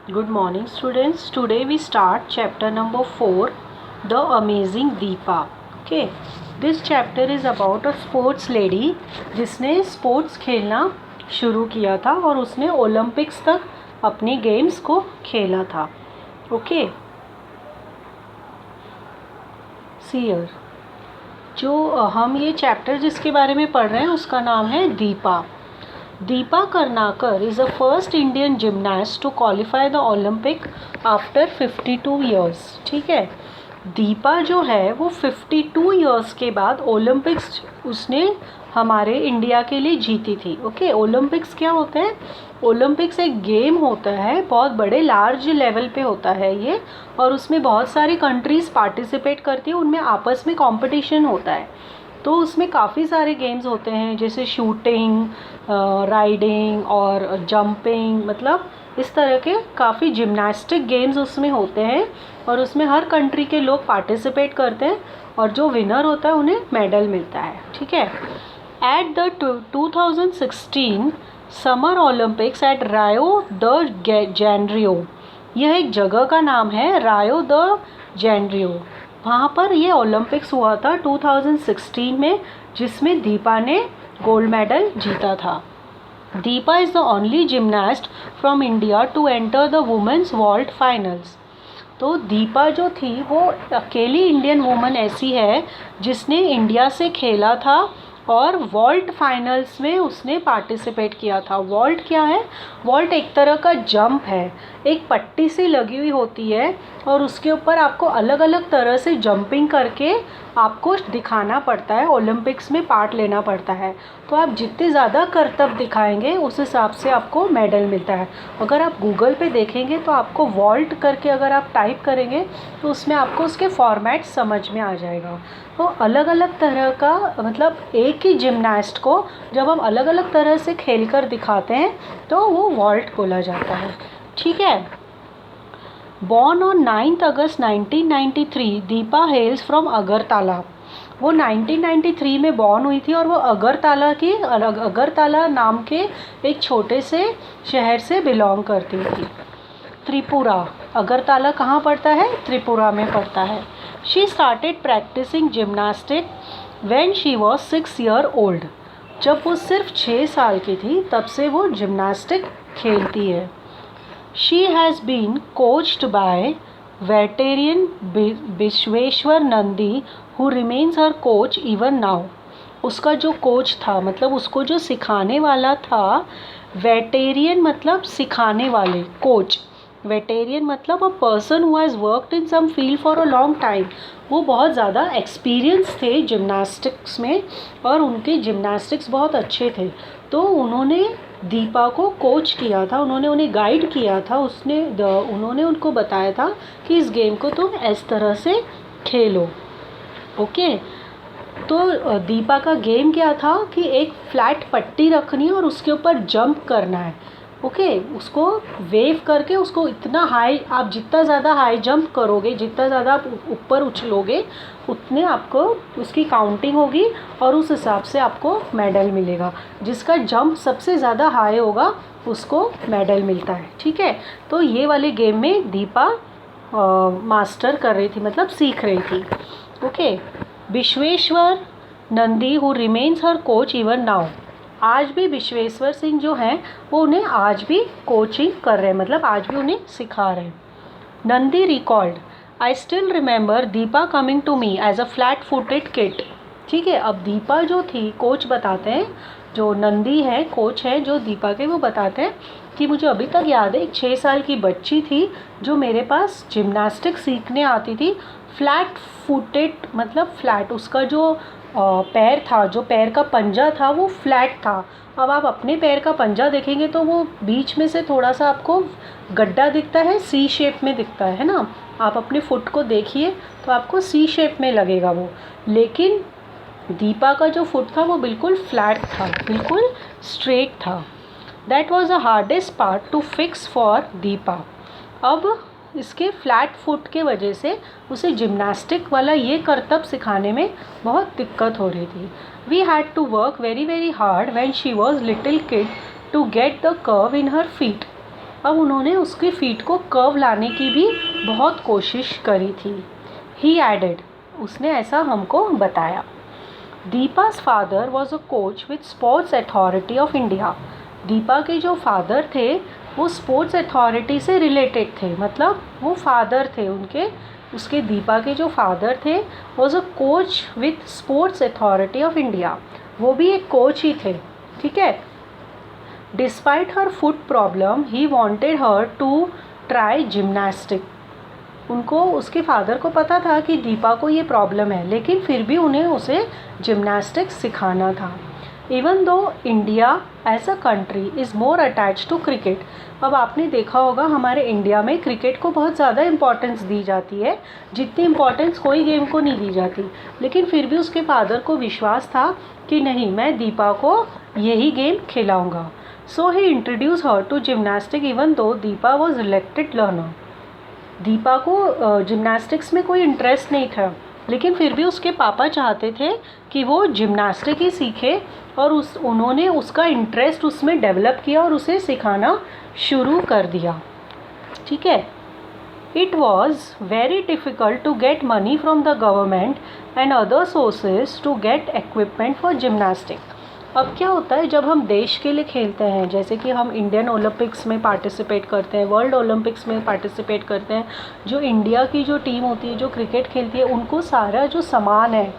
Good morning, students. Today we start chapter number 4, The Amazing Deepa. Okay, this chapter is about a sports lady जिसने sports खेलना शुरू किया था और उसने ओलंपिक्स तक अपने गेम्स को खेला था. ओके, सीयर जो हम ये चैप्टर जिसके बारे में पढ़ रहे हैं उसका नाम है Deepa. Deepa Karnakar is the first Indian gymnast to qualify the Olympic after 52 years. ठीक है, दीपा जो है वो 52 years के बाद ओलंपिक्स उसने हमारे इंडिया के लिए जीती थी. ओके, ओलंपिक्स क्या होते हैं? ओलंपिक्स एक गेम होता है, बहुत बड़े लार्ज लेवल पे होता है ये, और उसमें बहुत सारी कंट्रीज़ पार्टिसिपेट करती है, उनमें आपस में कंपटीशन होता है. तो उसमें काफ़ी सारे गेम्स होते हैं जैसे शूटिंग, राइडिंग और जंपिंग, मतलब इस तरह के काफ़ी जिम्नास्टिक गेम्स उसमें होते हैं और उसमें हर कंट्री के लोग पार्टिसिपेट करते हैं और जो विनर होता है उन्हें मेडल मिलता है. ठीक है, at the 2016 summer Olympics at Rio de Janeiro, यह एक जगह का नाम है, रायो द जेनरियो. वहाँ पर ये ओलंपिक्स हुआ था 2016 में, जिसमें दीपा ने गोल्ड मेडल जीता था. Deepa is the only gymnast from India to enter the women's vault finals. तो दीपा जो थी वो अकेली इंडियन वुमन ऐसी है जिसने इंडिया से खेला था और वॉल्ट फाइनल्स में उसने पार्टिसिपेट किया था. वॉल्ट क्या है? वॉल्ट एक तरह का जंप है, एक पट्टी सी लगी हुई होती है और उसके ऊपर आपको अलग अलग तरह से जंपिंग करके आपको दिखाना पड़ता है, ओलंपिक्स में पार्ट लेना पड़ता है. तो आप जितने ज़्यादा करतब दिखाएंगे उस हिसाब से आपको मेडल मिलता है. अगर आप गूगल पे देखेंगे तो आपको वॉल्ट करके अगर आप टाइप करेंगे तो उसमें आपको उसके फॉर्मेट समझ में आ जाएगा. तो अलग अलग तरह का, मतलब एक ही जिम्नास्ट को जब हम अलग अलग तरह से खेल कर दिखाते हैं तो वो वॉल्ट बोला जाता है. ठीक है, born on 9 August 1993, Deepa हेल्स from Agartala. वो 1993 में बॉर्न हुई थी और वो अगरतला नाम के एक छोटे से शहर से बिलोंग करती थी. त्रिपुरा, अगरतला कहाँ पड़ता है? त्रिपुरा में पड़ता है. She started practising gymnastic when she was 6 years old. जब वो सिर्फ 6 साल की थी तब से वो जिम्नास्टिक खेलती है. She has been coached by veteran Bishweshwar Nandi who remains her coach even now. उसका जो कोच था, मतलब उसको जो सिखाने वाला था, वेटेरियन मतलब सिखाने वाले, कोच. वेटेरियन मतलब a person who has worked in some field for a long time. वो बहुत ज़्यादा एक्सपीरियंस थे जिम्नास्टिक्स में और उनके जिम्नास्टिक्स बहुत अच्छे थे. तो उन्होंने दीपा को कोच किया था, उन्होंने उन्हें गाइड किया था, उन्होंने उनको बताया था कि इस गेम को तुम इस तरह से खेलो. ओके, तो दीपा का गेम क्या था कि एक फ्लैट पट्टी रखनी है और उसके ऊपर जंप करना है. ओके, उसको वेव करके उसको इतना हाई, आप जितना ज़्यादा हाई जंप करोगे, जितना ज़्यादा आप ऊपर उछलोगे, उतने आपको उसकी काउंटिंग होगी और उस हिसाब से आपको मेडल मिलेगा. जिसका जंप सबसे ज़्यादा हाई होगा उसको मेडल मिलता है. ठीक है, तो ये वाले गेम में दीपा मास्टर कर रही थी, मतलब सीख रही थी. Okay, Vishweshwar Nandi who remains her coach even now. आज भी विश्वेश्वर सिंह जो हैं वो उन्हें आज भी कोचिंग कर रहे हैं, मतलब आज भी उन्हें सिखा रहे हैं. Nandi record, I still remember Deepa coming to me as a flat footed kid. ठीक है, अब दीपा जो थी, कोच बताते हैं, जो नंदी है कोच है जो दीपा के, वो बताते हैं कि मुझे अभी तक याद है एक 6 साल की बच्ची थी जो मेरे पास जिम्नास्टिक सीखने आती थी. फ्लैट फुटेड मतलब फ्लैट, उसका जो पैर था, जो पैर का पंजा था वो फ्लैट था. अब आप अपने पैर का पंजा देखेंगे तो वो बीच में से थोड़ा सा आपको गड्ढा दिखता है, सी शेप में दिखता है ना. आप अपने फुट को देखिए तो आपको सी शेप में लगेगा वो, लेकिन दीपा का जो फुट था वो बिल्कुल फ्लैट था, बिल्कुल स्ट्रेट था. That was the hardest part two fix for Deepa. अब इसके फ्लैट फुट के वजह से उसे जिम्नास्टिक वाला ये करतब सिखाने में बहुत दिक्कत हो रही थी. We had to work very very hard when she was little kid to get the curve in her feet. अब उन्होंने उसके फीट को कर्व लाने की भी बहुत कोशिश करी थी। ही एडेड, उसने ऐसा हमको बताया। दीपा's father was a coach with sports Authority of India. Deepa के जो फादर थे वो स्पोर्ट्स अथॉरिटी से रिलेटेड थे, मतलब वो फादर थे उनके, उसके दीपा के जो फादर थे was a coach with Sports Authority of India, वो भी एक कोच ही थे, ठीक है। Despite her foot problem he wanted her to try gymnastic. उनको, उसके फादर को पता था कि दीपा को ये प्रॉब्लम है, लेकिन फिर भी उन्हें उसे जिम्नास्टिक्स सिखाना था। Even though India as a country is more attach to cricket. अब आपने देखा होगा हमारे इंडिया में क्रिकेट को बहुत ज़्यादा इम्पोर्टेंस दी जाती है, जितनी इम्पोर्टेंस कोई गेम को नहीं दी जाती, लेकिन फिर भी उसके फादर को विश्वास था कि नहीं, मैं दीपा को यही गेम खिलाऊंगा। So he introduce her to gymnastic even though Deepa was reluctant learner. Deepa को जिम्नास्टिक्स में कोई इंटरेस्ट नहीं था, लेकिन फिर भी उसके पापा चाहते थे कि वो जिम्नास्टिक ही सीखे, और उन्होंने उसका इंटरेस्ट उसमें डेवलप किया और उसे सिखाना शुरू कर दिया, ठीक है। It was very difficult to get money from the government and other sources to get equipment for gymnastic. अब क्या होता है, जब हम देश के लिए खेलते हैं, जैसे कि हम इंडियन ओलंपिक्स में पार्टिसिपेट करते हैं, वर्ल्ड ओलंपिक्स में पार्टिसिपेट करते हैं, जो इंडिया की जो टीम होती है जो क्रिकेट खेलती है, उनको सारा जो सामान है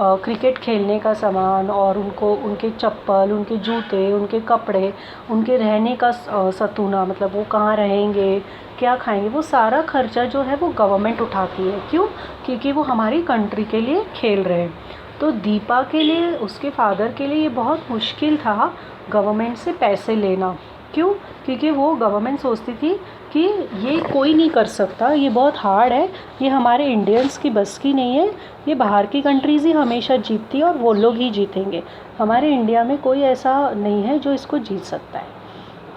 क्रिकेट खेलने का सामान, और उनको उनके चप्पल, उनके जूते, उनके कपड़े, उनके रहने का सतूना, मतलब वो कहाँ रहेंगे, क्या खाएंगे, वो सारा खर्चा जो है वो गवर्नमेंट उठाती है। क्यों? क्योंकि वो हमारी कंट्री के लिए खेल रहे हैं। तो दीपा के लिए, उसके फादर के लिए ये बहुत मुश्किल था गवर्नमेंट से पैसे लेना। क्यों? क्योंकि वो गवर्नमेंट सोचती थी कि ये कोई नहीं कर सकता, ये बहुत हार्ड है, ये हमारे इंडियंस की बस की नहीं है, ये बाहर की कंट्रीज़ ही हमेशा जीतती है और वो लोग ही जीतेंगे, हमारे इंडिया में कोई ऐसा नहीं है जो इसको जीत सकता है।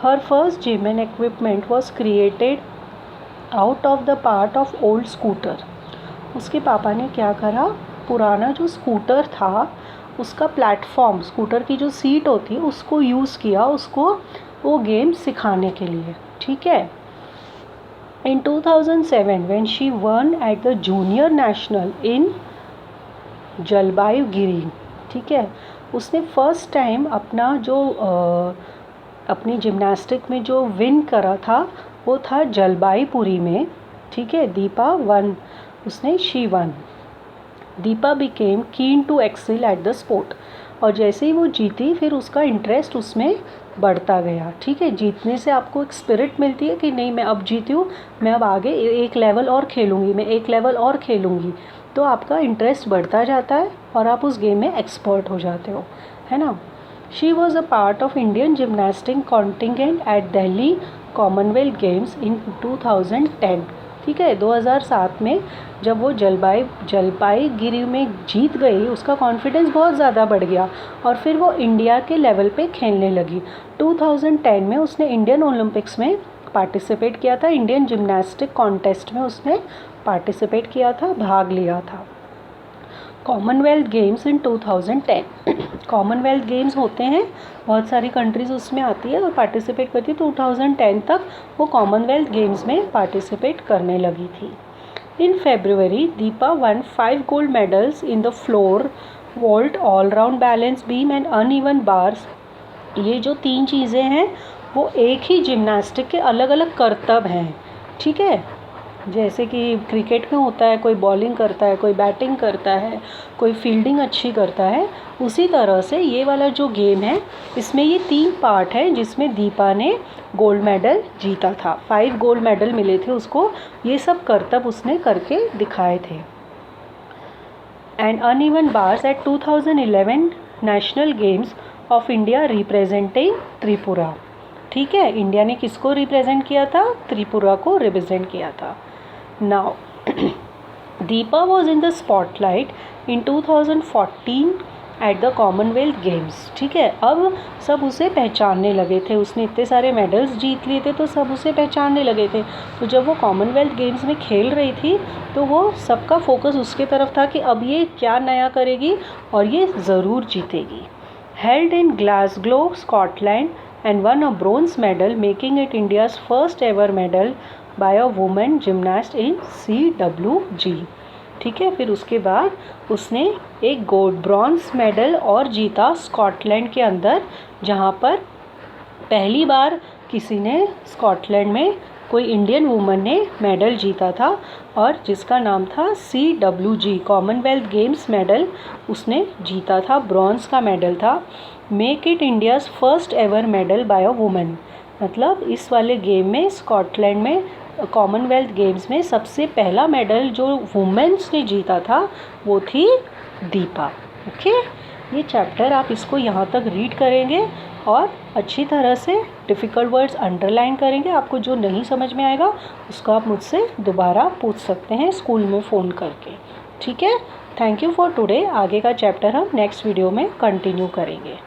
Her first gym and equipment was created out of the part of old scooter. उसके पापा ने क्या करा, पुराना जो स्कूटर था उसका प्लेटफॉर्म, स्कूटर की जो सीट होती है उसको यूज़ किया, उसको वो गेम सिखाने के लिए, ठीक है। In 2007 when she won at the junior national in Jalpaiguri, ठीक है, उसने फर्स्ट टाइम अपना जो अपनी जिम्नास्टिक में जो विन करा था वो था जलपाईगुड़ी में, ठीक है। दीपा वन, उसने she won. Deepa became keen to excel at the sport, और जैसे ही वो जीती फिर उसका इंटरेस्ट उसमें बढ़ता गया, ठीक है। जीतने से आपको एक स्पिरिट मिलती है कि नहीं, मैं अब जीती हूँ, मैं अब आगे एक लेवल और खेलूँगी, मैं एक लेवल और खेलूँगी, तो आपका इंटरेस्ट बढ़ता जाता है और आप उस गेम में एक्सपर्ट हो जाते हो, है ना। She was a part of Indian gymnastic contingent at Delhi Commonwealth Games in 2010, ठीक है। 2007 में जब वो जलपाईगुड़ी में जीत गई, उसका कॉन्फिडेंस बहुत ज़्यादा बढ़ गया और फिर वो इंडिया के लेवल पे खेलने लगी। 2010 में उसने इंडियन ओलंपिक्स में पार्टिसिपेट किया था, इंडियन जिम्नास्टिक कॉन्टेस्ट में उसने पार्टिसिपेट किया था, भाग लिया था। Commonwealth Games in 2010, Commonwealth games होते हैं, बहुत सारी कंट्रीज़ उसमें आती है और पार्टिसिपेट करती है। 2010 तक वो कॉमनवेल्थ गेम्स में पार्टिसिपेट करने लगी थी। In February, Deepa won 5 gold medals in the floor vault, all round balance beam and uneven bars. ये जो 3 चीज़ें हैं वो एक ही जिम्नास्टिक के अलग अलग करतब हैं, ठीक है। जैसे कि क्रिकेट में होता है, कोई बॉलिंग करता है, कोई बैटिंग करता है, कोई फील्डिंग अच्छी करता है, उसी तरह से ये वाला जो गेम है इसमें ये 3 पार्ट हैं जिसमें दीपा ने गोल्ड मेडल जीता था। 5 गोल्ड मेडल मिले थे उसको, ये सब करतब उसने करके दिखाए थे। And uneven bars at 2011 national games of India representing Tripura, ठीक है। इंडिया ने किसको रिप्रेजेंट किया था? त्रिपुरा को रिप्रेजेंट किया था। Now Deepa was in the spotlight in 2014 at the Commonwealth games, ठीक है। अब सब उसे पहचानने लगे थे, उसने इतने सारे मेडल्स जीत लिए थे तो सब उसे पहचानने लगे थे। तो जब वो कॉमनवेल्थ गेम्स में खेल रही थी तो वो सबका फोकस उसके तरफ था कि अब ये क्या नया करेगी और ये ज़रूर जीतेगी। Held in Glasgow Scotland and won a bronze medal, making it India's first ever medal by a woman gymnast in CWG. ठीक है, फिर उसके बाद उसने एक गोल्ड ब्रॉन्ज मेडल और जीता स्कॉटलैंड के अंदर, जहाँ पर पहली बार किसी ने स्कॉटलैंड में कोई इंडियन वुमन ने मेडल जीता था और जिसका नाम था CWG कॉमनवेल्थ गेम्स मेडल उसने जीता था, ब्रॉन्ज का मेडल था। Make it India's first ever medal by a woman, मतलब इस वाले गेम में स्कॉटलैंड में कॉमनवेल्थ गेम्स में सबसे पहला मेडल जो वुमेन्स ने जीता था वो थी दीपा। ओके, ये चैप्टर आप इसको यहाँ तक रीड करेंगे और अच्छी तरह से डिफ़िकल्ट वर्ड्स अंडरलाइन करेंगे। आपको जो नहीं समझ में आएगा उसको आप मुझसे दोबारा पूछ सकते हैं स्कूल में फ़ोन करके। ठीक है, थैंक यू फॉर टुडे। आगे का चैप्टर हम नेक्स्ट वीडियो में कंटिन्यू करेंगे।